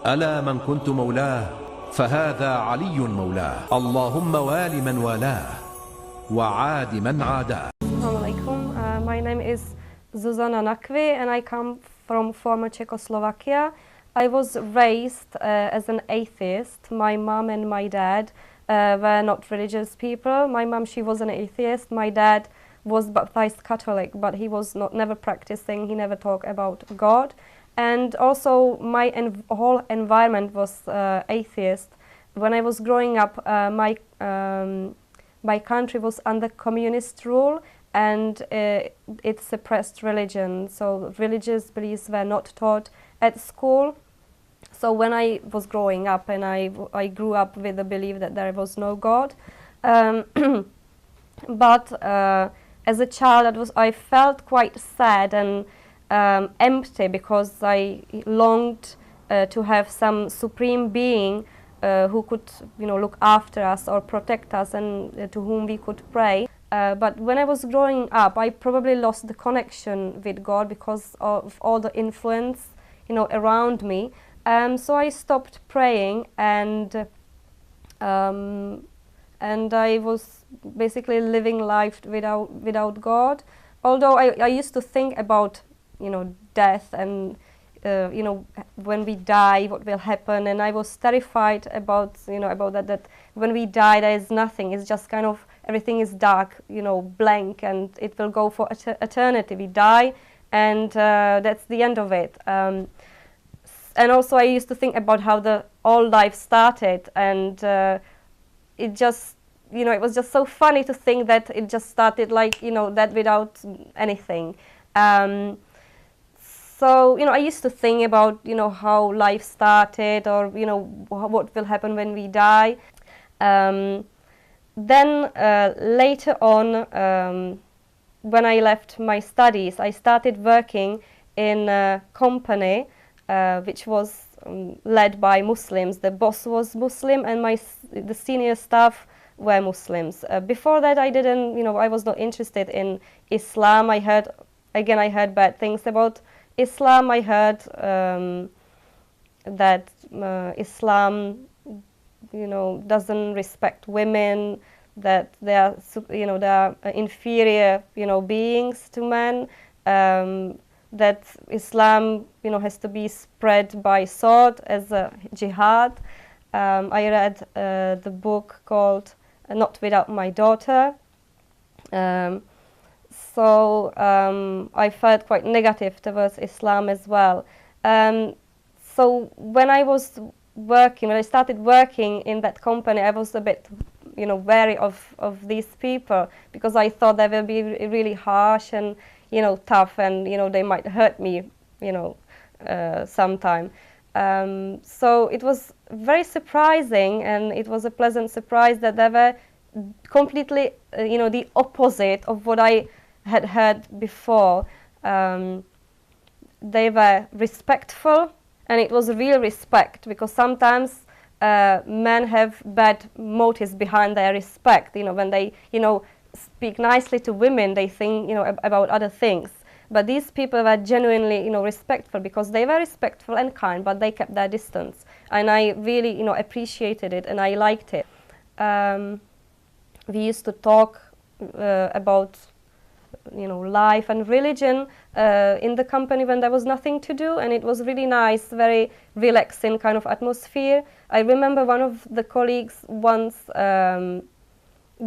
ألا من كنت مولاه فهذا علي مولاه، اللهم وال من والاه وعاد من عاداه. Assalamu alaikum. My name is Zuzana Nakvi and I come from former Czechoslovakia. I was raised as an atheist. My mom and my dad were not religious people. My mom, she was an atheist. My dad was baptized Catholic, but he was never practicing. He never talked about God. And also my whole environment was atheist. When I was growing up, my country was under communist rule, and it suppressed religion. So religious beliefs were not taught at school. So when I was growing up, and I grew up with the belief that there was no God. But as a child, I felt quite sad and empty, because I longed to have some supreme being who could, look after us or protect us, and to whom we could pray. But when I was growing up, I probably lost the connection with God because of all the influence, around me. So I stopped praying, and I was basically living life without God. Although I used to think about, death and when we die, what will happen, and I was terrified about that when we die there is nothing. It's just kind of everything is dark, blank, and it will go for eternity. We die, and that's the end of it. And also I used to think about how all life started, and it just, it was just so funny to think that it just started like, that without anything. So, I used to think about, how life started, or, what will happen when we die. Then later on, when I left my studies, I started working in a company which was led by Muslims. The boss was Muslim, and the senior staff were Muslims. Before that, I didn't, I was not interested in Islam. I heard bad things about Islam. I heard that Islam, doesn't respect women, that they are, they are inferior, beings to men, that Islam, has to be spread by sword as a jihad. I read the book called Not Without My Daughter. So I felt quite negative towards Islam as well. So when I started working in that company, I was a bit, wary of these people, because I thought they will be really harsh and, tough, and, they might hurt me, sometime. So it was very surprising, and it was a pleasant surprise that they were completely, the opposite of what I had heard before. They were respectful, and it was real respect, because sometimes men have bad motives behind their respect. When they, speak nicely to women, they think, about other things. But these people were genuinely, respectful, because they were respectful and kind, but they kept their distance. And I really, appreciated it, and I liked it. We used to talk about, life and religion in the company when there was nothing to do, and it was really nice, very relaxing kind of atmosphere. I remember one of the colleagues once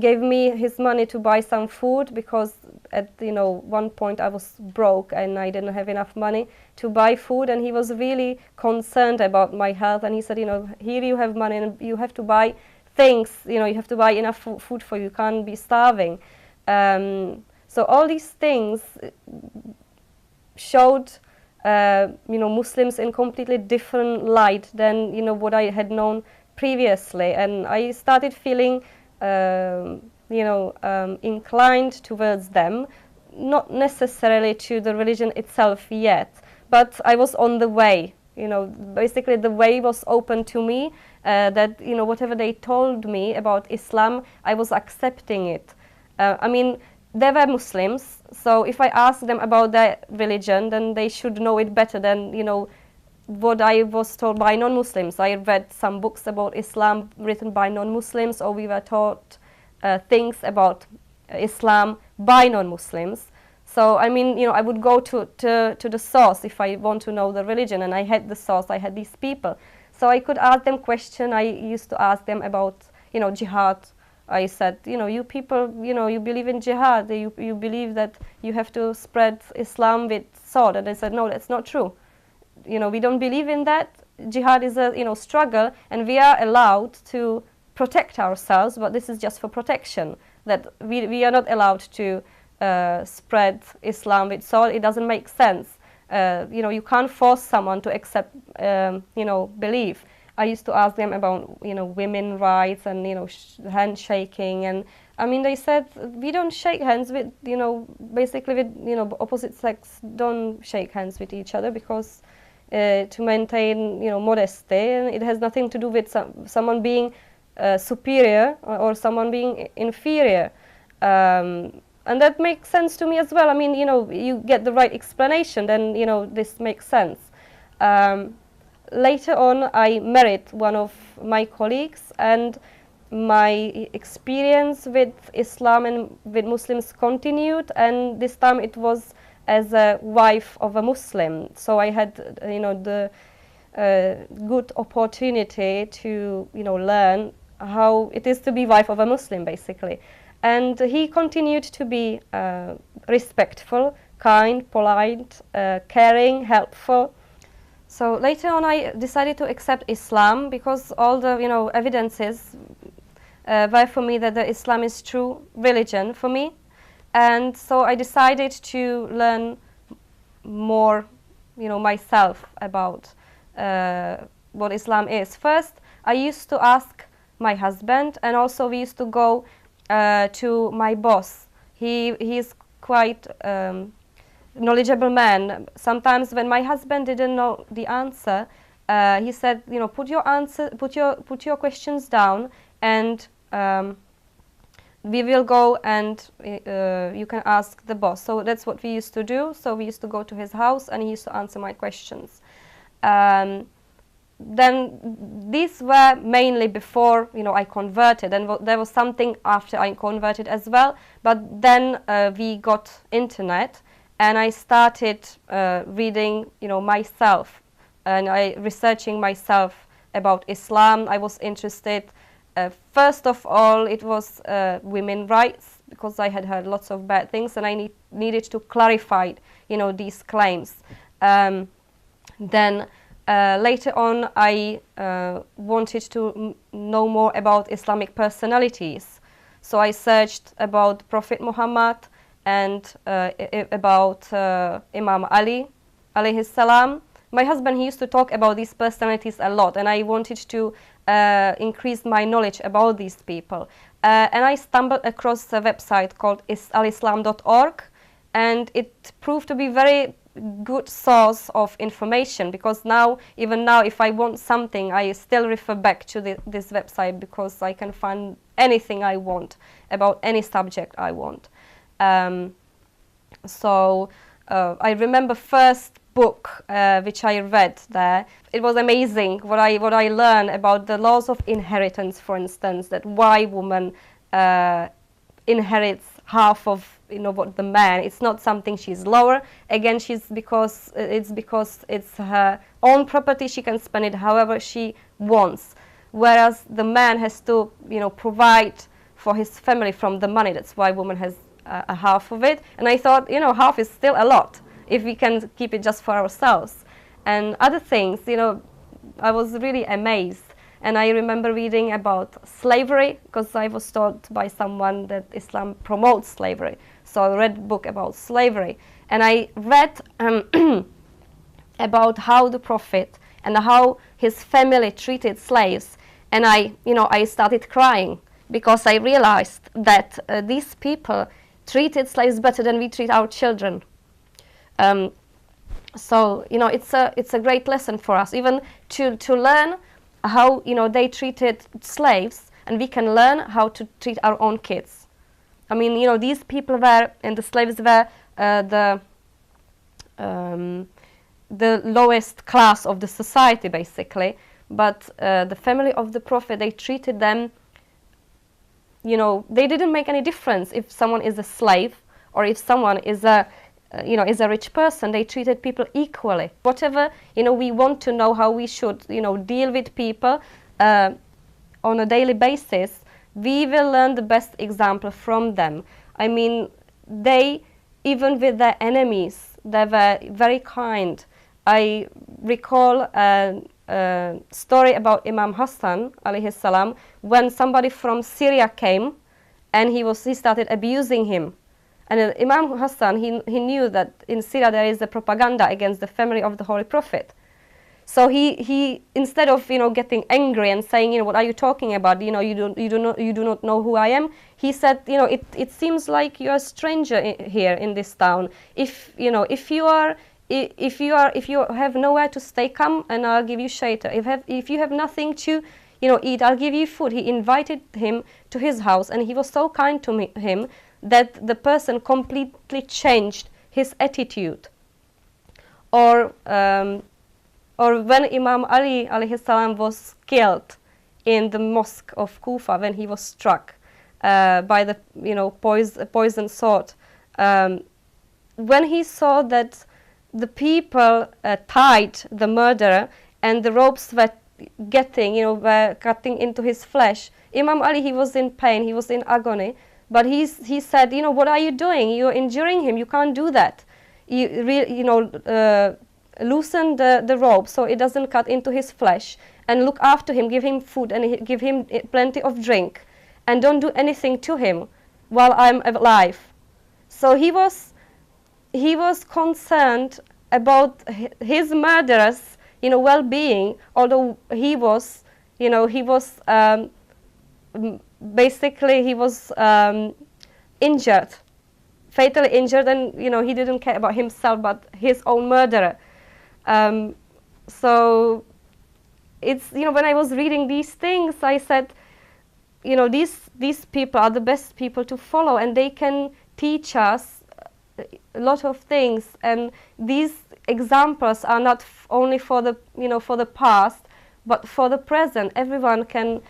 gave me his money to buy some food, because at one point I was broke and I didn't have enough money to buy food, and he was really concerned about my health, and he said, here you have money and you have to buy things, you have to buy enough food for you can't be starving. So all these things showed Muslims in completely different light than what I had known previously, and I started feeling inclined towards them, not necessarily to the religion itself yet, but I was on the way. Basically the way was open to me, that whatever they told me about Islam, I was accepting it. I mean, they were Muslims, so if I ask them about their religion, then they should know it better than what I was told by non-Muslims. I read some books about Islam written by non-Muslims, or we were taught things about Islam by non-Muslims. So I mean, I would go to the source if I want to know the religion, and I had the source, I had these people. So I could ask them questions. I used to ask them about, jihad. I said, you people, you believe in jihad, you believe that you have to spread Islam with sword. And they said, no, that's not true. We don't believe in that. Jihad is a, struggle, and we are allowed to protect ourselves, but this is just for protection. That we are not allowed to spread Islam with sword. It doesn't make sense. You can't force someone to accept, belief. I used to ask them about, women rights and, handshaking. And I mean, they said, we don't shake hands with, basically with, opposite sex don't shake hands with each other because to maintain, modesty. And it has nothing to do with someone being superior or someone being inferior. And that makes sense to me as well. I mean, you get the right explanation, then, this makes sense. Later on, I married one of my colleagues, and my experience with Islam and with Muslims continued, and this time it was as a wife of a Muslim. So I had, the good opportunity to, learn how it is to be wife of a Muslim, basically. And he continued to be respectful, kind, polite, caring, helpful. So later on, I decided to accept Islam because all the, evidences were for me that the Islam is true religion for me. And so I decided to learn more, myself about what Islam is. First, I used to ask my husband, and also we used to go to my boss. He is quite knowledgeable man. Sometimes when my husband didn't know the answer, he said, put your questions down, and we will go and you can ask the boss. So that's what we used to do. So we used to go to his house, and he used to answer my questions. Then these were mainly before, I converted, and there was something after I converted as well. But then we got internet, and I started reading, myself, and researching myself about Islam. I was interested. First of all, it was women's rights, because I had heard lots of bad things, and I needed to clarify, these claims. Then later on, I wanted to know more about Islamic personalities. So I searched about Prophet Muhammad and about Imam Ali, alayhi salam. My husband, he used to talk about these personalities a lot, and I wanted to increase my knowledge about these people. And I stumbled across a website called alislam.org, and it proved to be very good source of information, because even now, if I want something, I still refer back to this website, because I can find anything I want about any subject I want. So I remember first book which I read there. It was amazing what I learned about the laws of inheritance, for instance, that why woman inherits half of what the man. It's not something she's lower. Again, because it's her own property. She can spend it however she wants, whereas the man has to provide for his family from the money. That's why woman has a half of it. And I thought, half is still a lot if we can keep it just for ourselves. And other things, I was really amazed. And I remember reading about slavery, because I was taught by someone that Islam promotes slavery. So I read a book about slavery. And I read about how the Prophet and how his family treated slaves. And I started crying, because I realized that these people treated slaves better than we treat our children. So it's a great lesson for us, even to learn how they treated slaves, and we can learn how to treat our own kids. I mean, these people were, and the slaves were the lowest class of the society, basically. But the family of the Prophet, they treated them, you know, they didn't make any difference if someone is a slave or if someone is a, you know, is a rich person. They treated people equally. Whatever, you know, we want to know how we should, you know, deal with people on a daily basis, we will learn the best example from them. I mean, they, even with their enemies, they were very kind. I recall a story about Imam Hassan, alayhi salam, when somebody from Syria came and he started abusing him. And Imam Hassan, he knew that in Syria there is a propaganda against the family of the Holy Prophet. So he instead of, you know, getting angry and saying, you know, what are you talking about? You know, you do not know who I am. He said, you know, it seems like you're a stranger here in this town. If you know, if you have nowhere to stay, come and I'll give you shelter. If you have nothing to, you know, eat, I'll give you food. He invited him to his house, and he was so kind to him that the person completely changed his attitude. Or when Imam Ali alayhi salam was killed in the mosque of Kufa, when he was struck by the, you know, poison sword, when he saw that the people tied the murderer and the ropes were were cutting into his flesh, Imam Ali, he was in pain, he was in agony, but he said, you know, what are you doing? You're injuring him, you can't do that. Loosen the rope so it doesn't cut into his flesh, and look after him, give him food and give him plenty of drink, and don't do anything to him while I'm alive. So he was concerned about his murderer's, you know, well-being, although he was basically he was injured, fatally injured, and, you know, he didn't care about himself but his own murderer. So it's, you know, when I was reading these things, I said, you know, these people are the best people to follow, and they can teach us a lot of things. And these examples are not only for the, you know, for the past, but for the present. Everyone can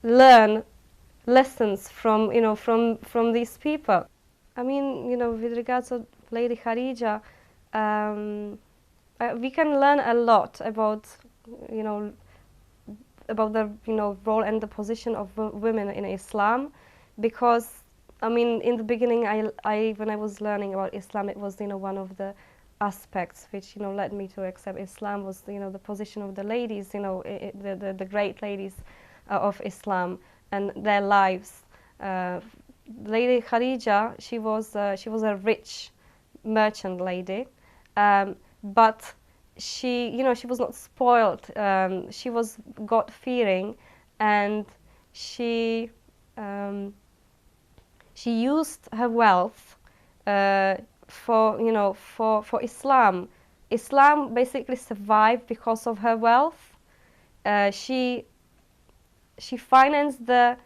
learn lessons from, you know, from these people. I mean, you know, with regards to Lady Khadija, we can learn a lot about, you know, about the, you know, role and the position of women in Islam, because, I mean, in the beginning, when I was learning about Islam, it was, you know, one of the aspects which, you know, led me to accept Islam was, you know, the position of the ladies, you know, the great ladies of Islam and their lives. Lady Khadija, she was a rich merchant lady, but she, you know, she was not spoiled. She was God-fearing, and she used her wealth for, you know, for Islam. Islam basically survived because of her wealth. She financed the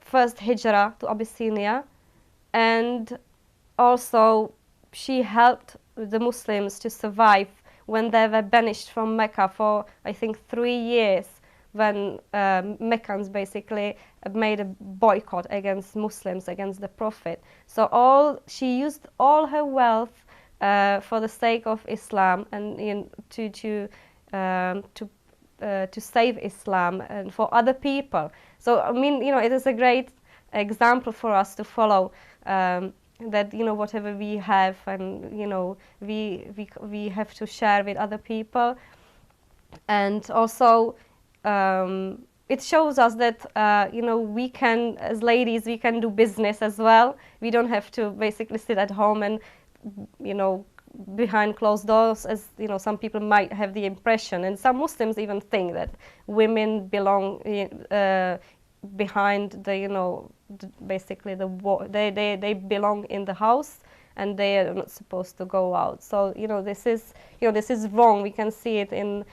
first hijrah to Abyssinia, and also she helped the Muslims to survive when they were banished from Mecca for, I think, 3 years, when Meccans basically made a boycott against Muslims, against the Prophet. So she used all her wealth for the sake of Islam, and, you know, to save Islam and for other people. So, I mean, you know, it is a great example for us to follow, that, you know, whatever we have, and, you know, we have to share with other people. And also it shows us that, you know, we can, as ladies, we can do business as well. We don't have to basically sit at home and, you know, behind closed doors, as, you know, some people might have the impression, and some Muslims even think that women belong behind the, you know, basically the wall. They belong in the house, and they are not supposed to go out. So, you know, this is wrong. We can see it in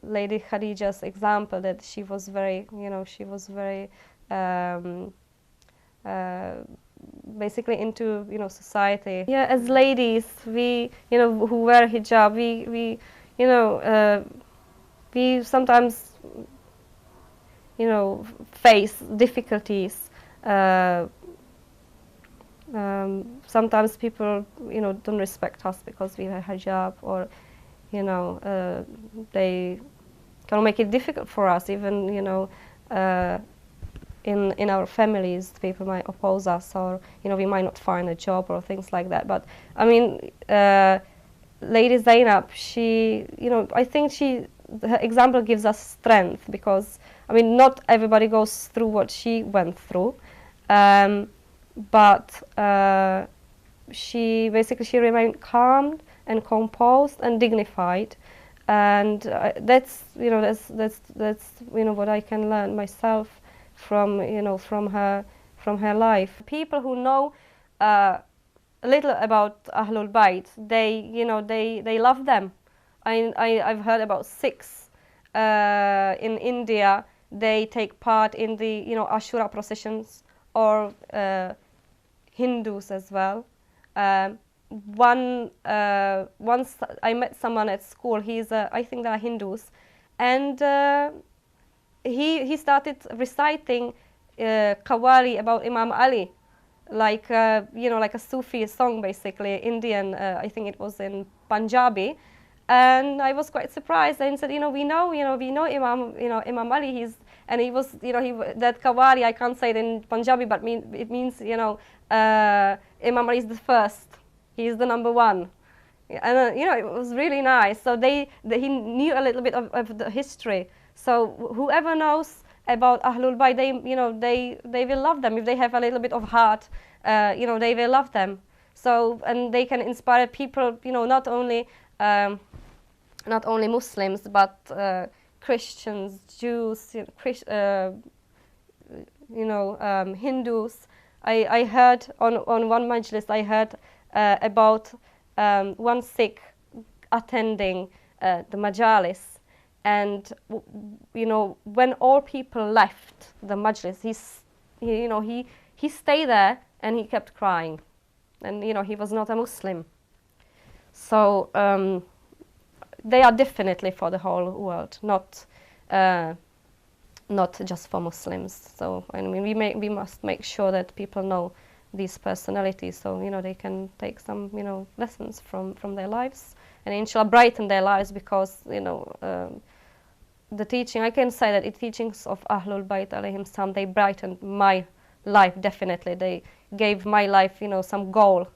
Lady Khadija's example, that she was very, you know, she was very basically into, you know, society. Yeah, as ladies, we, you know, who wear hijab, we you know, we sometimes, you know, face difficulties. Sometimes people, you know, don't respect us because we wear hijab, or, you know, they can make it difficult for us. Even, you know, in our families, people might oppose us, or, you know, we might not find a job or things like that. But I mean, Lady Zainab, she, you know, I think her example gives us strength, because I mean, not everybody goes through what she went through, but she remained calm and composed and dignified, and that's, you know, that's you know, what I can learn myself from, you know, from her life. People who know a little about Ahlul Bayt, they, you know, they love them. I've heard about Sikhs in India. They take part in the, you know, Ashura processions, or Hindus as well. Once I met someone at school. I think they are Hindus, and he started reciting Qawwali about Imam Ali, like you know, like a Sufi song, basically Indian. I think it was in Punjabi, and I was quite surprised. And said, we know Imam Ali. He was, that Qawwali, I can't say it in Punjabi, but it means, Imam Ali is the first. He is the number one. And it was really nice. So he knew a little bit of the history. So whoever knows about Ahlul Bayt, they will love them. If they have a little bit of heart, they will love them. So, and they can inspire people, not only Muslims, but Christians, Jews, Hindus. I heard on one majlis, I heard about one Sikh attending the majalis, and when all people left the majlis, he stayed there and he kept crying, and he was not a Muslim. So they are definitely for the whole world, not just for Muslims. So I mean, we must make sure that people know these personalities, so they can take some lessons from their lives, and inshallah brighten their lives, because the teaching, I can say that the teachings of Ahlul Bayt alayhim salam, they brightened my life. Definitely, they gave my life some goal